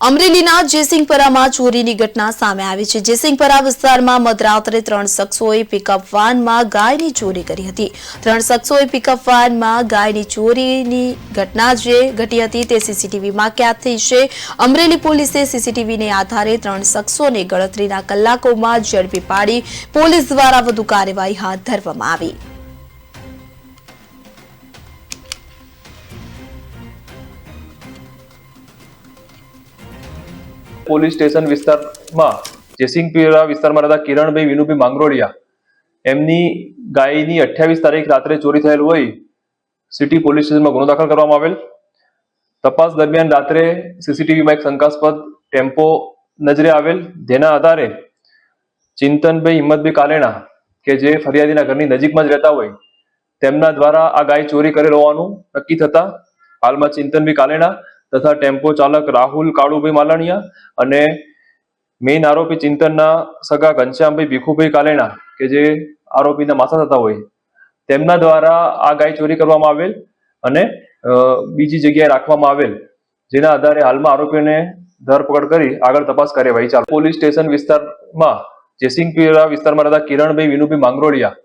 અમરેલીના જેસિંગપરામાં ચોરીની ઘટના સામે આવી છે। જેસિંગપરા વિસ્તારમાં મધરાત્રે 3 શખ્સોએ પિકઅપ વાનમાં ગાયની ચોરી કરી હતી। 3 શખ્સોએ પિકઅપ વાનમાં ગાયની ચોરીની ઘટના જે ઘટી હતી તે સીસીટીવીમાં કેદ થઈ છે। અમરેલી પોલીસે સીસીટીવીને આધારે 3 શખ્સોને ગણતરીના કલાકોમાં ઝડપી પાડી પોલીસ દ્વારા વધુ કાર્યવાહી હાથ ધરવામાં આવી। પોલીસ સ્ટેશન વિસ્તારમાં જેસિંગપરા વિસ્તારમાં રહેતા કિરણભાઈ વિનુભાઈ માંગરોળિયા એમની ગાયની 28 તારીખ રાત્રે ચોરી થયેલ હોય સિટી પોલીસ સ્ટેશનમાં ગુનો દાખલ કરવામાં આવેલ। તપાસ દરમિયાન રાત્રે સીસીટીવીમાં એક શંકાસ્પદ ટેમ્પો નજરે આવેલ, જેના આધારે ચિંતનભાઈ હિંમતભાઈ કાલેણા કે જે ફરિયાદીના ઘરની નજીકમાં જ રહેતા હોય તેમના દ્વારા આ ગાય ચોરી કરેલ હોવાનું નક્કી થતા હાલમાં ચિંતનભાઈ કાલેણા તથા ટેમ્પો ચાલક રાહુલ કાળુભાઈ માલણિયા અને મેઇન આરોપી ચિંતનના સગા ઘનશ્યામભાઈ ભીખુભાઈ કાલેણા કે જે આરોપીના માસા થતા હોય તેમના દ્વારા આ ગાય ચોરી કરવામાં આવેલ અને બીજી જગ્યાએ રાખવામાં આવેલ, જેના આધારે હાલમાં આરોપીઓને ધરપકડ કરી આગળ તપાસ કાર્યવાહી ચાલુ। પોલીસ સ્ટેશન વિસ્તારમાં જેસિંગપરા વિસ્તારમાં રહેતા કિરણભાઈ વિનુભાઈ માંગરોળિયા